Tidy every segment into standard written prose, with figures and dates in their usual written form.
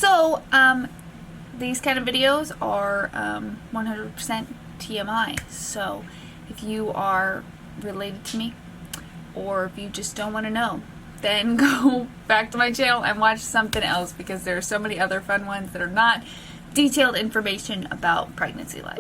So, these kind of videos are 100% TMI. So, if you are related to me, or if you just don't want to know, then go back to my channel and watch something else, because there are so many other fun ones that are not detailed information about pregnancy life.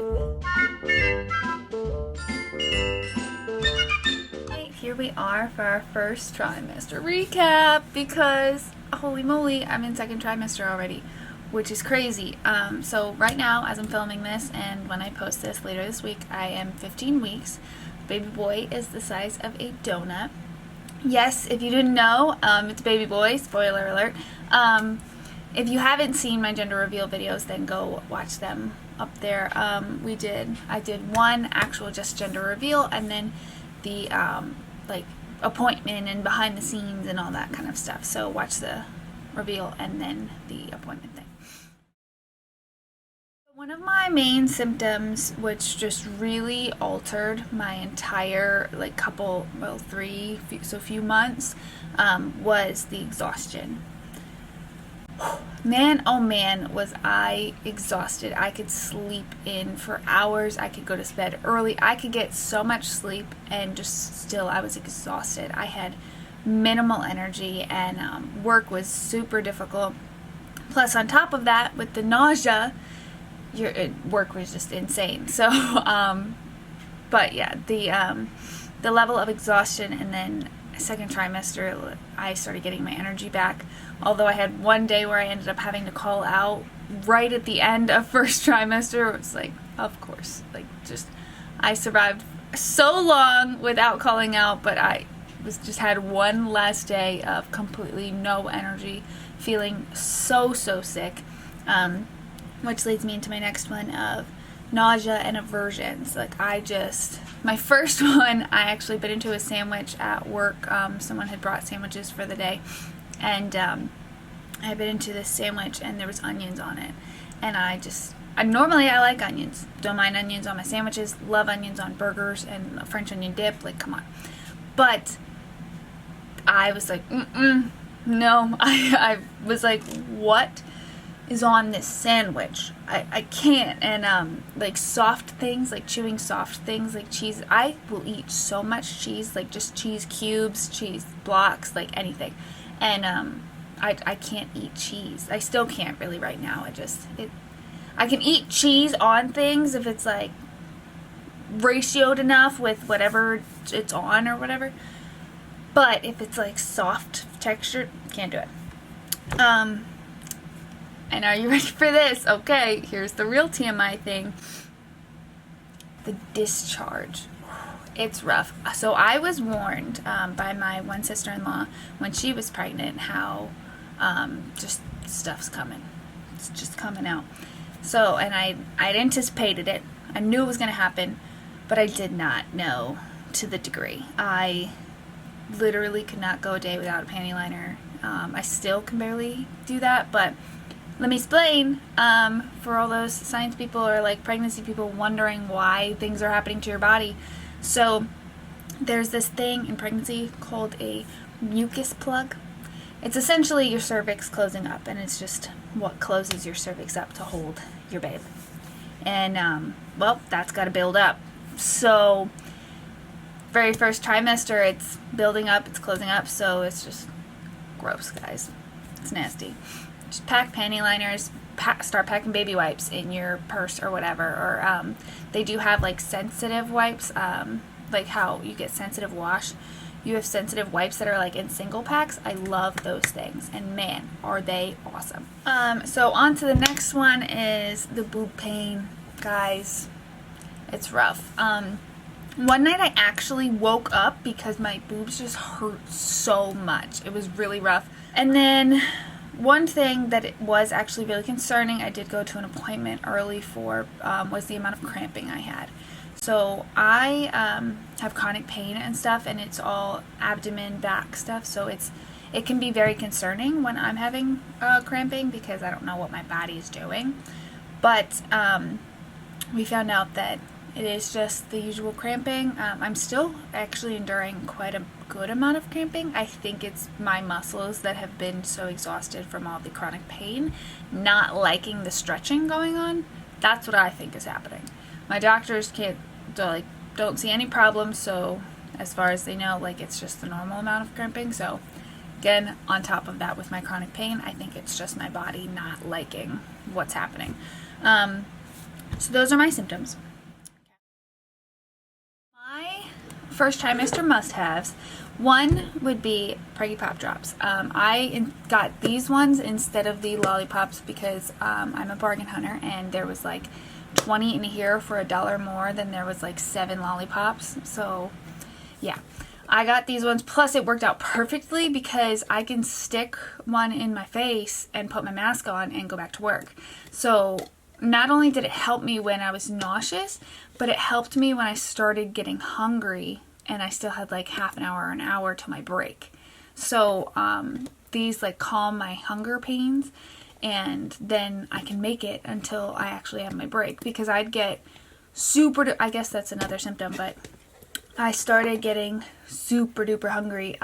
Here we are for our first trimester recap, because holy moly, I'm in second trimester already, which is crazy. So right now, as I'm filming this and when I post this later this week, I am 15 weeks. Baby boy is the size of a donut. Yes, if you didn't know, it's baby boy, spoiler alert. If you haven't seen my gender reveal videos, then go watch them up there. I did one actual just gender reveal, and then the like appointment and behind the scenes and all that kind of stuff. So watch the reveal and then the appointment thing. One of my main symptoms, which just really altered my entire few months, was the exhaustion. Man, oh man, was I exhausted. I could sleep in for hours. I could go to bed early. I could get so much sleep, and just still I was exhausted. I had minimal energy, and work was super difficult. Plus, on top of that, with the nausea, work was just insane. So, but yeah, the level of exhaustion, and then second trimester, I started getting my energy back. Although I had one day where I ended up having to call out right at the end of first trimester. It was like, of course, I survived so long without calling out, but I had one last day of completely no energy, feeling so sick, which leads me into my next one of nausea and aversions. My first one, I actually bit into a sandwich at work. Someone had brought sandwiches for the day, and I bit into this sandwich, and there was onions on it. And normally I like onions. Don't mind onions on my sandwiches. Love onions on burgers and French onion dip. Like, come on. But I was like, no. I was like, what is on this sandwich? I can't. And soft things, like chewing soft things like cheese, I will eat so much cheese, like just cheese cubes, cheese blocks, like anything. And I can't eat cheese. I still can't really right now. I can eat cheese on things if it's like ratioed enough with whatever it's on or whatever, but if it's like soft textured, can't do it. And are you ready for this? Okay, here's the real TMI thing. The discharge. It's rough. So I was warned by my one sister-in-law when she was pregnant how just stuff's coming. It's just coming out. So, and I'd anticipated it. I knew it was going to happen, but I did not know to the degree. I literally could not go a day without a panty liner. I still can barely do that, but let me explain, for all those science people or like pregnancy people wondering why things are happening to your body. So there's this thing in pregnancy called a mucus plug. It's essentially your cervix closing up, and it's just what closes your cervix up to hold your babe. And, well, that's got to build up. So very first trimester, it's building up, it's closing up, so it's just gross, guys. It's nasty. Just pack panty liners, start packing baby wipes in your purse or whatever. Or they do have like sensitive wipes, like how you get sensitive wash. You have sensitive wipes that are like in single packs. I love those things, and man, are they awesome. So on to the next one is the boob pain, guys. It's rough. One night I actually woke up because my boobs just hurt so much. It was really rough. And then one thing that it was actually really concerning, I did go to an appointment early for, was the amount of cramping I had. So I have chronic pain and stuff, and it's all abdomen, back stuff, so it can be very concerning when I'm having cramping, because I don't know what my body is doing. But we found out that It is just the usual cramping. I'm still actually enduring quite a good amount of cramping. I think it's my muscles that have been so exhausted from all the chronic pain, not liking the stretching going on. That's what I think is happening. My doctors don't see any problems, so as far as they know, like, it's just the normal amount of cramping. So again, on top of that with my chronic pain, I think it's just my body not liking what's happening. So those are my symptoms. My first trimester must-haves. One would be Preggy Pop Drops. I got these ones instead of the lollipops because I'm a bargain hunter, and there was like 20 in here for $1 more than there was like 7 lollipops. So yeah, I got these ones. Plus it worked out perfectly because I can stick one in my face and put my mask on and go back to work. So not only did it help me when I was nauseous, but it helped me when I started getting hungry and I still had like half an hour or an hour to my break. So these like calm my hunger pains, and then I can make it until I actually have my break, because I'd get I guess that's another symptom, but I started getting super duper hungry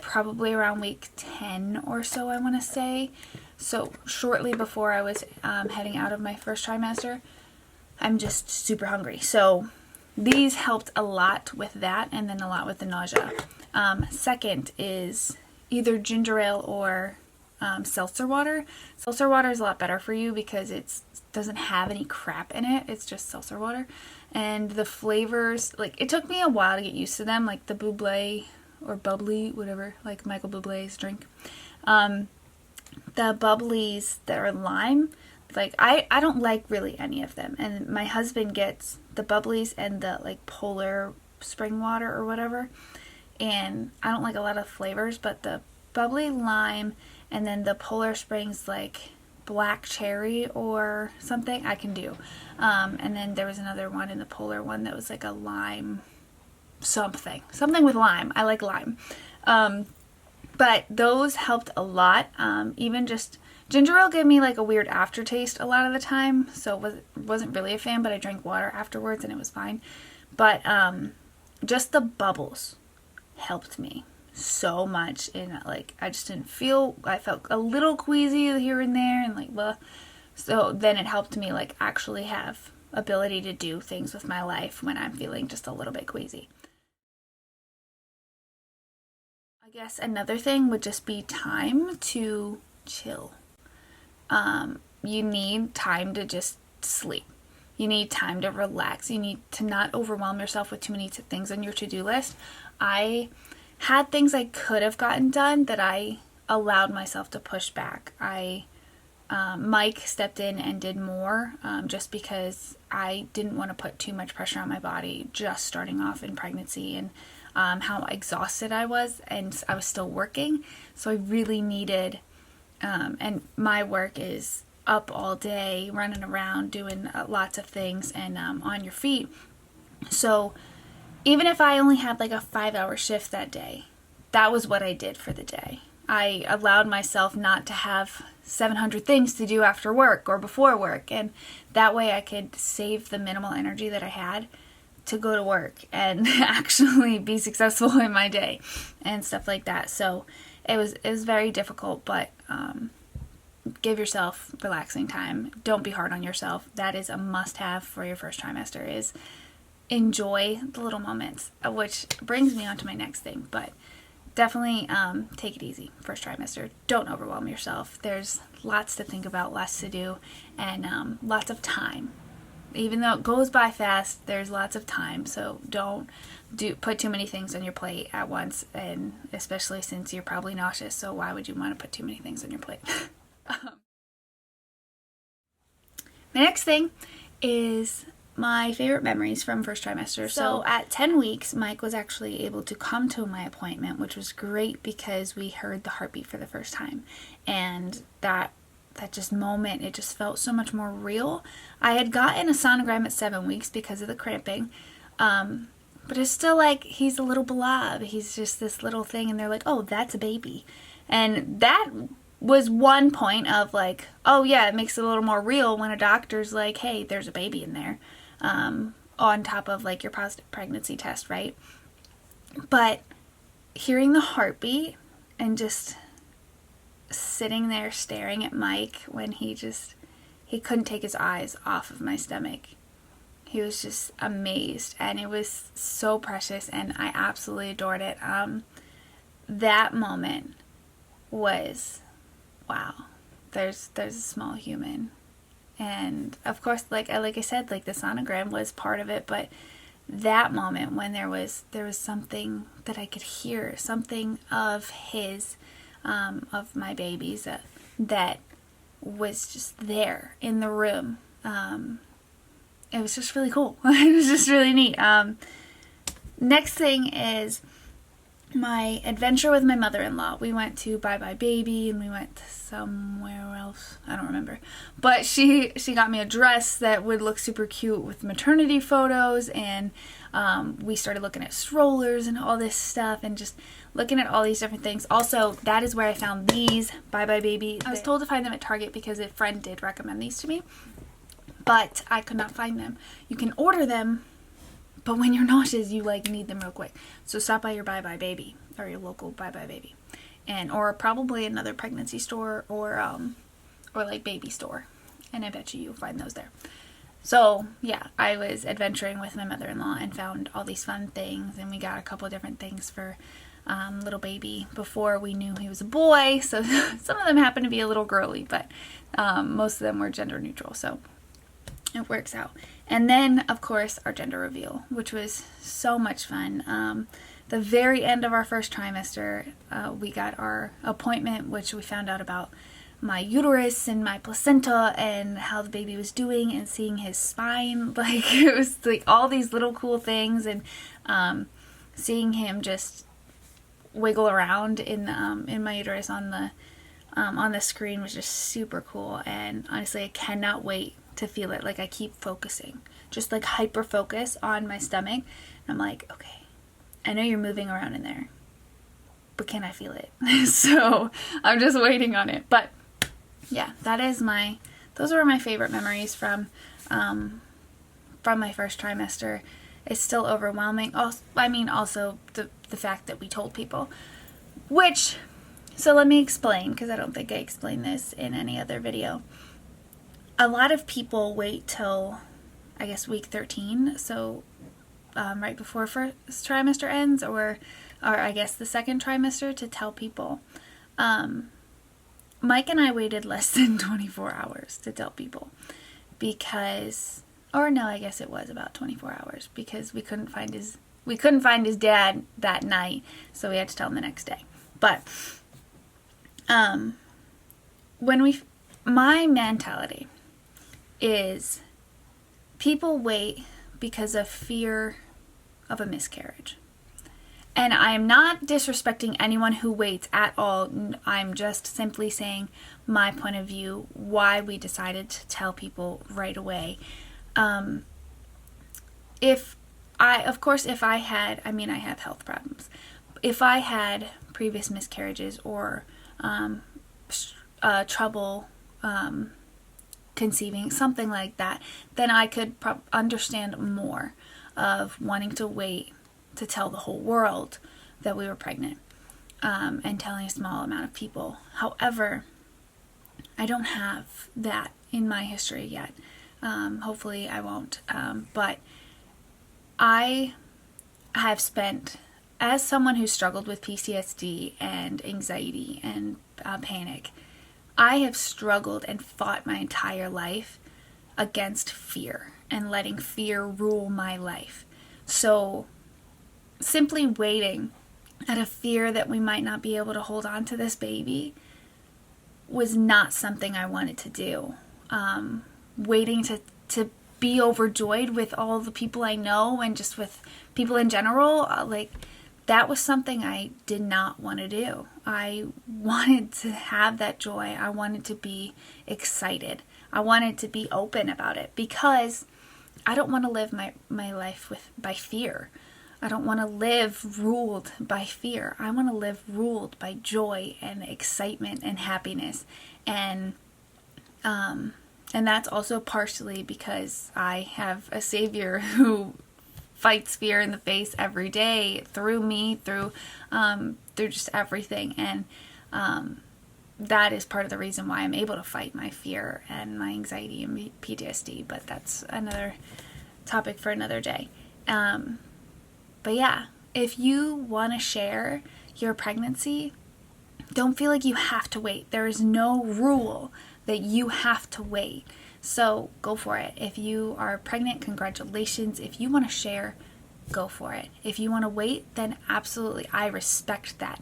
probably around week 10 or so, I want to say. So shortly before I was heading out of my first trimester, I'm just super hungry. So these helped a lot with that, and then a lot with the nausea. Second is either ginger ale or seltzer water. Seltzer water is a lot better for you because it doesn't have any crap in it. It's just seltzer water. And the flavors, like, it took me a while to get used to them, like the bubbly or bubbly, whatever, like Michael Bublé's drink. The bubblies that are lime, like, I don't like really any of them. And my husband gets the bubblies and the like polar spring water or whatever. And I don't like a lot of flavors, but the bubbly lime and then the polar springs like black cherry or something I can do. And then there was another one in the polar one that was like a lime something with lime. I like lime. But those helped a lot. Even just ginger ale gave me like a weird aftertaste a lot of the time, so wasn't really a fan, but I drank water afterwards and it was fine. But just the bubbles helped me so much, and like I felt a little queasy here and there and like blah. So then it helped me like actually have ability to do things with my life when I'm feeling just a little bit queasy. I guess another thing would just be time to chill. You need time to just sleep. You need time to relax. You need to not overwhelm yourself with too many things on your to-do list. I had things I could have gotten done that I allowed myself to push back. Mike stepped in and did more just because I didn't want to put too much pressure on my body just starting off in pregnancy, and how exhausted I was, and I was still working. So I really needed, and my work is up all day, running around, doing lots of things, and on your feet. So even if I only had like a 5-hour shift that day, that was what I did for the day. I allowed myself not to have 700 things to do after work or before work, and that way I could save the minimal energy that I had to go to work and actually be successful in my day and stuff like that. So it was very difficult, but give yourself relaxing time. Don't be hard on yourself. That is a must-have for your first trimester, is enjoy the little moments, which brings me on to my next thing. But definitely take it easy first trimester. Don't overwhelm yourself. There's lots to think about, lots to do, and lots of time. Even though it goes by fast, there's lots of time, so don't put too many things on your plate at once, and especially since you're probably nauseous, so why would you want to put too many things on your plate? My next thing is my favorite memories from first trimester. So at 10 weeks, Mike was actually able to come to my appointment, which was great because we heard the heartbeat for the first time, and that just moment, it just felt so much more real. I had gotten a sonogram at 7 weeks because of the cramping, but it's still like he's a little blob. He's just this little thing, and they're like, oh, that's a baby. And that was one point of like, oh yeah, it makes it a little more real when a doctor's like, hey, there's a baby in there. on top of like your positive pregnancy test, right? But hearing the heartbeat and just sitting there staring at Mike when he couldn't take his eyes off of my stomach. He was just amazed, and it was so precious, and I absolutely adored it. That moment was, wow, there's a small human. And of course, like I said, like the sonogram was part of it, but that moment when there was something that I could hear, something of his, of my baby's, that was just there in the room. It was just really cool. It was just really neat. Next thing is my adventure with my mother-in-law. We went to Bye Bye Baby, and we went somewhere else. I don't remember. But she got me a dress that would look super cute with maternity photos, and we started looking at strollers and all this stuff, and just looking at all these different things. Also, that is where I found these Bye Bye Baby. I was told to find them at Target because a friend did recommend these to me, but I could not find them. You can order them, but when you're nauseous, you like need them real quick. So stop by your Bye Bye Baby, or your local Bye Bye Baby, or probably another pregnancy store, or like baby store, and I bet you'll find those there. So yeah, I was adventuring with my mother-in-law and found all these fun things, and we got a couple different things for little baby before we knew he was a boy. So some of them happened to be a little girly, but most of them were gender neutral. So it works out. And then, of course, our gender reveal, which was so much fun. The very end of our first trimester, we got our appointment, which we found out about my uterus and my placenta and how the baby was doing, and seeing his spine. Like, it was like all these little cool things, and seeing him just wiggle around in my uterus on the screen was just super cool. And honestly, I cannot wait to feel it. Like, I keep focusing, just like hyper focus on my stomach, and I'm like, okay, I know you're moving around in there, but can I feel it? So I'm just waiting on it. But yeah, those were my favorite memories from my first trimester. It's still overwhelming. Also the fact that we told people, so let me explain, because I don't think I explained this in any other video. A lot of people wait till, I guess, week 13, so right before first trimester ends, or I guess the second trimester, to tell people. Mike and I waited less than 24 hours to tell people, because, or no, I guess it was about 24 hours, because we couldn't find his dad that night, so we had to tell him the next day. But my mentality is, people wait because of fear of a miscarriage. And I am not disrespecting anyone who waits at all. I'm just simply saying my point of view, why we decided to tell people right away. If I have health problems. If I had previous miscarriages or trouble conceiving, something like that, then I could understand more of wanting to wait to tell the whole world that we were pregnant, and telling a small amount of people. However, I don't have that in my history yet. Hopefully I won't. But I have spent, as someone who struggled with PTSD and anxiety and panic, I have struggled and fought my entire life against fear and letting fear rule my life. So simply waiting out of fear that we might not be able to hold on to this baby was not something I wanted to do. Waiting to be overjoyed with all the people I know and just with people in general, that was something I did not want to do. I wanted to have that joy. I wanted to be excited. I wanted to be open about it, because I don't want to live my life by fear. I don't want to live ruled by fear. I want to live ruled by joy and excitement and happiness. And And that's also partially because I have a savior who fights fear in the face every day through me, through just everything. And that is part of the reason why I'm able to fight my fear and my anxiety and PTSD. But that's another topic for another day. But yeah, if you want to share your pregnancy, don't feel like you have to wait. There is no rule that you have to wait. So go for it. If you are pregnant, congratulations. If you want to share, go for it. If you want to wait, then absolutely, I respect that.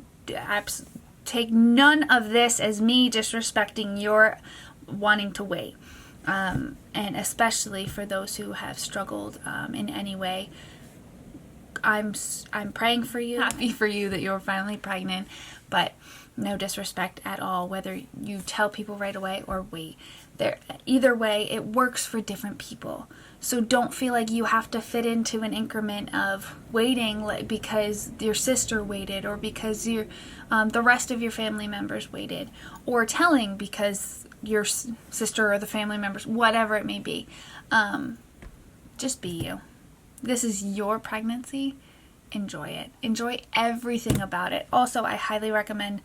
Take none of this as me disrespecting your wanting to wait. And especially for those who have struggled in any way, I'm praying for you, happy for you that you're finally pregnant, but no disrespect at all, whether you tell people right away or wait. Either way, it works for different people. So don't feel like you have to fit into an increment of waiting because your sister waited, or because the rest of your family members waited, or telling because your sister or the family members, whatever it may be. Just be you. This is your pregnancy. Enjoy it. Enjoy everything about it. Also, I highly recommend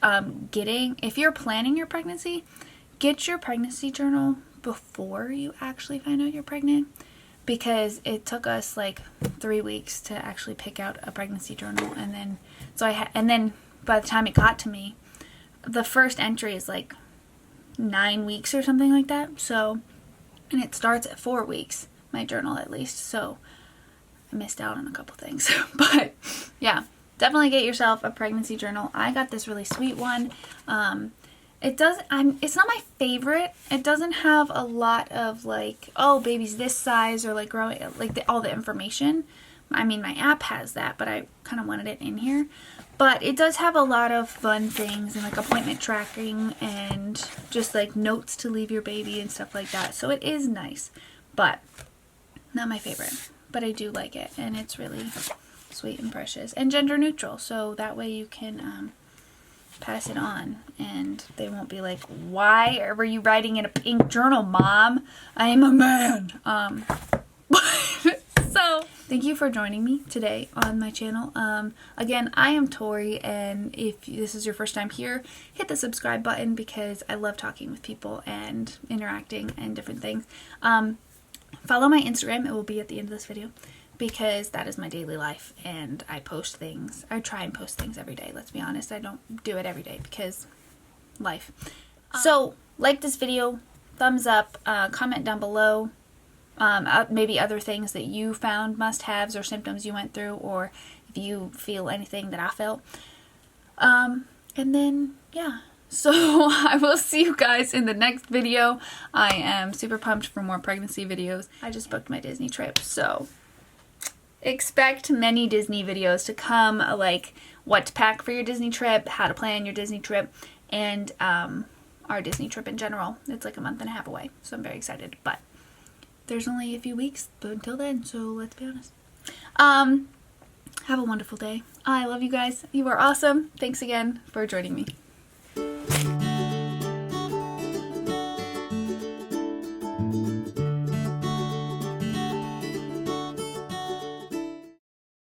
if you're planning your pregnancy, get your pregnancy journal before you actually find out you're pregnant, because it took us like 3 weeks to actually pick out a pregnancy journal, and then by the time it got to me, the first entry is like 9 weeks or something like that. So, and it starts at 4 weeks, my journal at least. So I missed out on a couple things. But yeah, definitely get yourself a pregnancy journal. I got this really sweet one. It's not my favorite. It doesn't have a lot of like, oh, baby's this size, or like growing, like all the information. I mean, my app has that, but I kind of wanted it in here. But it does have a lot of fun things, and like appointment tracking, and just like notes to leave your baby and stuff like that. So it is nice, but not my favorite. But I do like it, and it's really sweet and precious, and gender neutral. So that way you can pass it on, and they won't be like, why were you writing in a pink journal, Mom? I am a man. So thank you for joining me today on my channel. Again, I am Tori, and if this is your first time here, hit the subscribe button, because I love talking with people and interacting and different things. Follow my Instagram. It will be at the end of this video, because that is my daily life, and I post things. I try and post things every day. Let's be honest. I don't do it every day because life. So like this video, thumbs up, comment down below, maybe other things that you found must-haves or symptoms you went through, or if you feel anything that I felt. And then, yeah. So I will see you guys in the next video. I am super pumped for more pregnancy videos. I just booked my Disney trip, so expect many Disney videos to come, like what to pack for your Disney trip, how to plan your Disney trip, and our Disney trip in general. It's like a month and a half away, so I'm very excited. But there's only a few weeks until then, so let's be honest. Have a wonderful day. I love you guys. You are awesome. Thanks again for joining me.